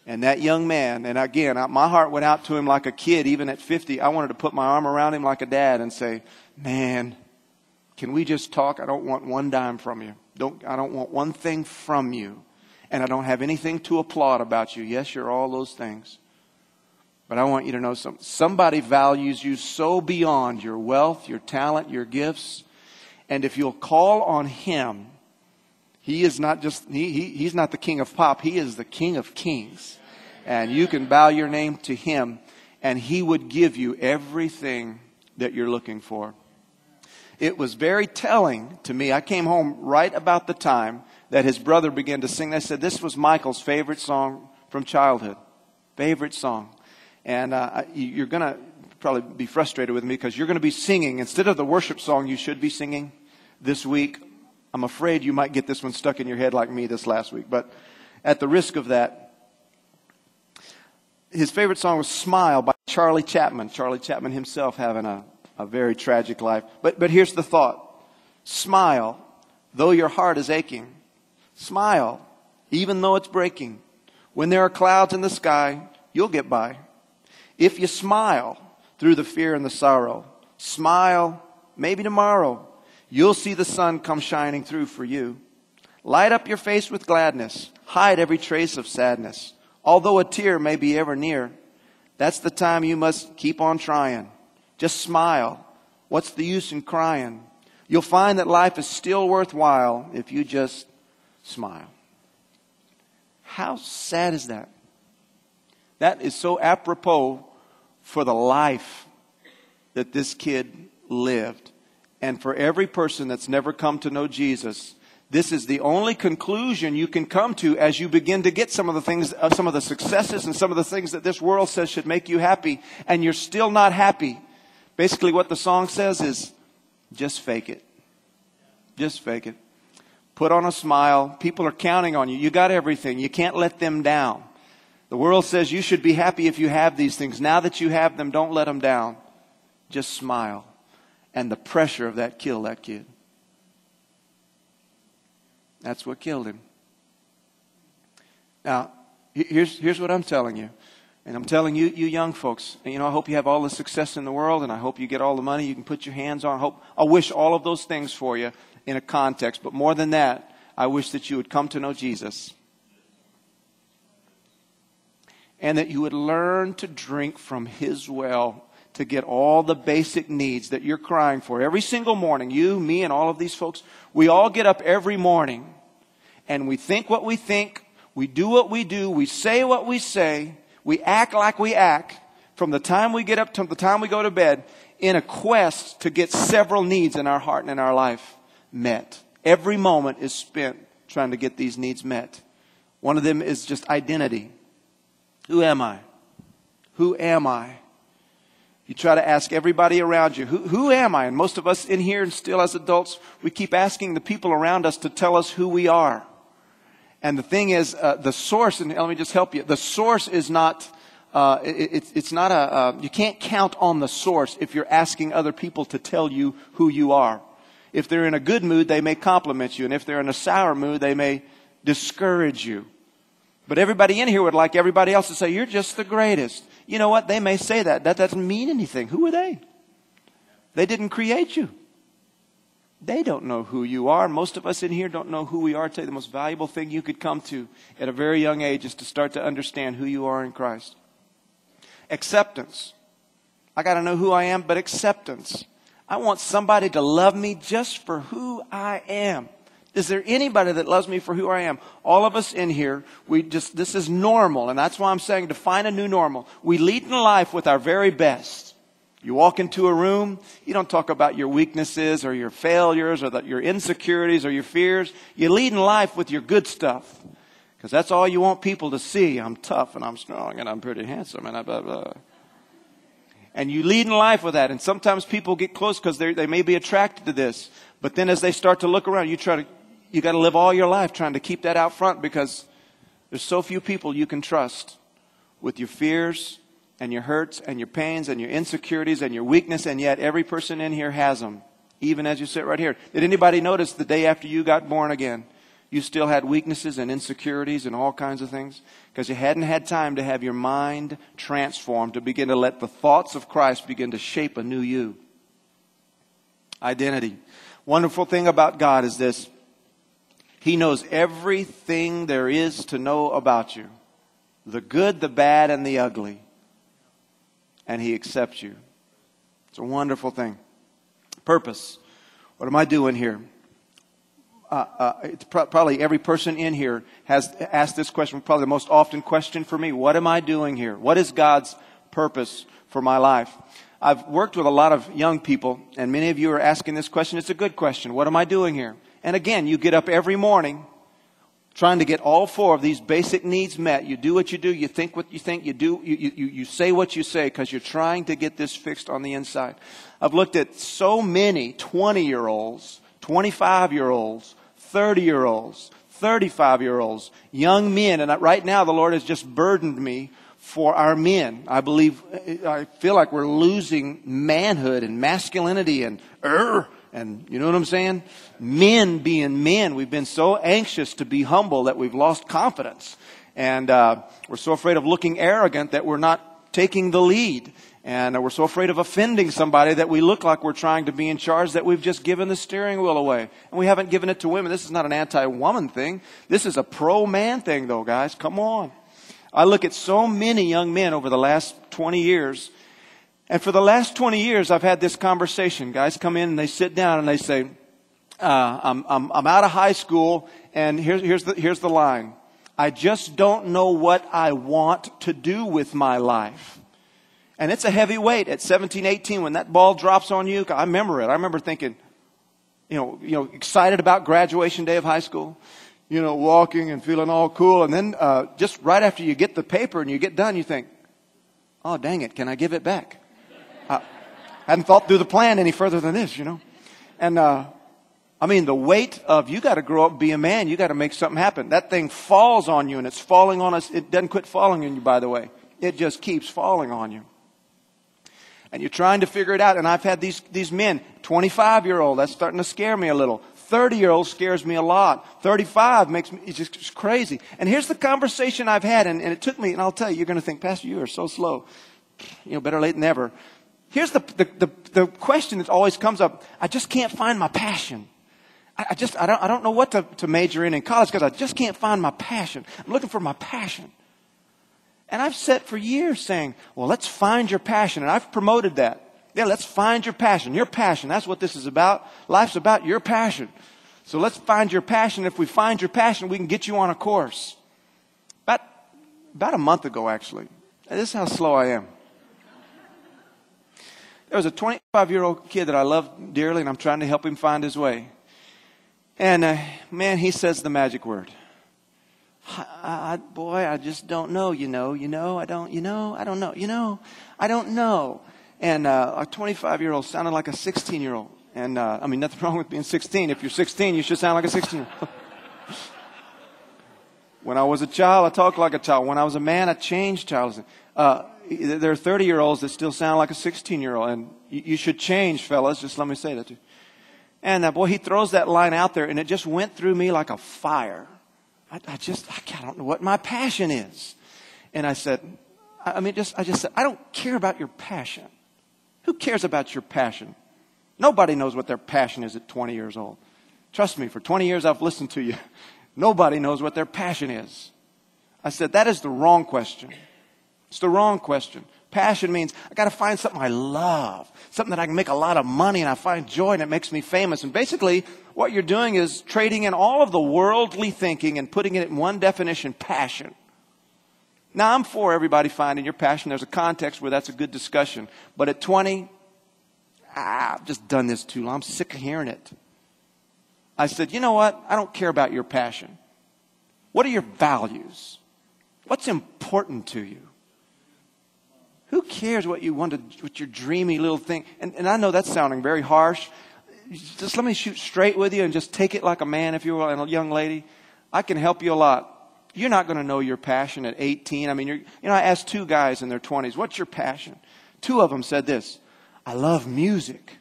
And that young man, and again, my heart went out to him like a kid, even at 50. I wanted to put my arm around him like a dad and say, man, can we just talk? I don't want one dime from you. I don't want one thing from you. And I don't have anything to applaud about you. Yes, you're all those things. But I want you to know somebody values you so beyond your wealth, your talent, your gifts. And if you'll call on Him, He is not just, He's not the King of Pop. He is the King of Kings. And you can bow your name to Him, and He would give you everything that you're looking for. It was very telling to me. I came home right about the time that his brother began to sing. They said this was Michael's favorite song from childhood. Favorite song. And you're going to probably be frustrated with me because you're going to be singing, instead of the worship song you should be singing this week, I'm afraid you might get this one stuck in your head like me this last week. But at the risk of that, his favorite song was Smile by Charlie Chapman. Charlie Chapman himself having a very tragic life. But here's the thought. Smile, though your heart is aching. Smile, even though it's breaking. When there are clouds in the sky, you'll get by. If you smile through the fear and the sorrow, smile, maybe tomorrow, you'll see the sun come shining through for you. Light up your face with gladness. Hide every trace of sadness. Although a tear may be ever near, that's the time you must keep on trying. Just smile. What's the use in crying? You'll find that life is still worthwhile if you just smile. How sad is that? That is so apropos for the life that this kid lived. And for every person that's never come to know Jesus, this is the only conclusion you can come to as you begin to get some of the things, some of the successes and some of the things that this world says should make you happy, and you're still not happy. Basically what the song says is, just fake it. Just fake it. Put on a smile. People are counting on you. You got everything. You can't let them down. The world says you should be happy if you have these things. Now that you have them, don't let them down. Just smile. And the pressure of that killed that kid. That's what killed him. Now, here's what I'm telling you. And I'm telling you, you young folks, I hope you have all the success in the world, and I hope you get all the money you can put your hands on. I wish all of those things for you in a context. But more than that, I wish that you would come to know Jesus. And that you would learn to drink from His well to get all the basic needs that you're crying for. Every single morning, you, me, and all of these folks, we all get up every morning and we think what we think, we do what we do, we say what we say, we act like we act from the time we get up to the time we go to bed in a quest to get several needs in our heart and in our life met. Every moment is spent trying to get these needs met. One of them is just identity. Who am I? Who am I? You try to ask everybody around you, who am I? And most of us in here and still as adults, we keep asking the people around us to tell us who we are. And the thing is, the source, and let me just help you, the source is not, it's not you can't count on the source if you're asking other people to tell you who you are. If they're in a good mood, they may compliment you. And if they're in a sour mood, they may discourage you. But everybody in here would like everybody else to say, you're just the greatest. You know what? They may say that. That doesn't mean anything. Who are they? They didn't create you. They don't know who you are. Most of us in here don't know who we are. I tell you, the most valuable thing you could come to at a very young age is to start to understand who you are in Christ. Acceptance. I got to know who I am, but acceptance. I want somebody to love me just for who I am. Is there anybody that loves me for who I am? All of us in here, this is normal. And that's why I'm saying define a new normal. We lead in life with our very best. You walk into a room, you don't talk about your weaknesses or your failures or your insecurities or your fears. You lead in life with your good stuff. Because that's all you want people to see. I'm tough and I'm strong and I'm pretty handsome and blah, blah, blah. And you lead in life with that. And sometimes people get close because they may be attracted to this. But then as they start to look around, you got to live all your life trying to keep that out front because there's so few people you can trust with your fears and your hurts and your pains and your insecurities and your weakness, and yet every person in here has them, even as you sit right here. Did anybody notice the day after you got born again, You still had weaknesses and insecurities and all kinds of things because you hadn't had time to have your mind transformed, to begin to let the thoughts of Christ begin to shape a new you. Identity. Wonderful thing about God is this. He knows everything there is to know about you. The good, the bad, and the ugly. And He accepts you. It's a wonderful thing. Purpose. What am I doing here? It's probably every person in here has asked this question, probably the most often question for me. What am I doing here? What is God's purpose for my life? I've worked with a lot of young people, and many of you are asking this question. It's a good question. What am I doing here? And again, you get up every morning trying to get all four of these basic needs met. You do what you do. You think what you think. You say what you say because you're trying to get this fixed on the inside. I've looked at so many 20-year-olds, 25-year-olds, 30-year-olds, 35-year-olds, young men. And right now the Lord has just burdened me for our men. I feel like we're losing manhood and masculinity and you know what I'm saying? Men being men. We've been so anxious to be humble that we've lost confidence. And we're so afraid of looking arrogant that we're not taking the lead. And we're so afraid of offending somebody that we look like we're trying to be in charge that we've just given the steering wheel away. And we haven't given it to women. This is not an anti-woman thing. This is a pro-man thing though, guys. Come on. I look at so many young men over the last 20 years. And for the last 20 years, I've had this conversation. Guys come in and they sit down and they say, I'm out of high school and here's the line. I just don't know what I want to do with my life. And it's a heavy weight at 17, 18 when that ball drops on you. I remember it. I remember thinking, excited about graduation day of high school, walking and feeling all cool. And then just right after you get the paper and you get done, you think, oh, dang it, can I give it back? I hadn't thought through the plan any further than this, And the weight of you got to grow up and be a man. You got to make something happen. That thing falls on you and it's falling on us. It doesn't quit falling on you, by the way. It just keeps falling on you. And you're trying to figure it out. And I've had these men, 25-year-old, that's starting to scare me a little. 30-year-old scares me a lot. 35 makes me, it's just crazy. And here's the conversation I've had, and it took me, and I'll tell you, you're going to think, Pastor, you are so slow. Better late than never. Here's the question that always comes up. I just can't find my passion. I don't know what to major in college because I just can't find my passion. I'm looking for my passion. And I've sat for years saying, well, let's find your passion. And I've promoted that. Yeah, let's find your passion. Your passion. That's what this is about. Life's about your passion. So let's find your passion. If we find your passion, we can get you on a course. About a month ago, actually. This is how slow I am. There was a 25-year-old kid that I love dearly, and I'm trying to help him find his way. And, he says the magic word. I just don't know, I don't know. And a 25-year-old sounded like a 16-year-old. And, nothing wrong with being 16. If you're 16, you should sound like a 16-year-old. When I was a child, I talked like a child. When I was a man, I changed childish. There are 30-year-olds that still sound like a 16-year-old. And you should change, fellas. Just let me say that to you. And he throws that line out there, and it just went through me like a fire. I don't know what my passion is. And I said, I just said, I don't care about your passion. Who cares about your passion? Nobody knows what their passion is at 20 years old. Trust me, for 20 years I've listened to you. Nobody knows what their passion is. I said, that is the wrong question. It's the wrong question. Passion means I got to find something I love, something that I can make a lot of money and I find joy and it makes me famous. And basically what you're doing is trading in all of the worldly thinking and putting it in one definition, passion. Now I'm for everybody finding your passion. There's a context where that's a good discussion. But at 20, I've just done this too long. I'm sick of hearing it. I said, you know what? I don't care about your passion. What are your values? What's important to you? Who cares what you want to, what your dreamy little thing? And I know that's sounding very harsh. Just let me shoot straight with you and just take it like a man, if you will, and a young lady. I can help you a lot. You're not going to know your passion at 18. I asked two guys in their 20s, what's your passion? Two of them said this, I love music.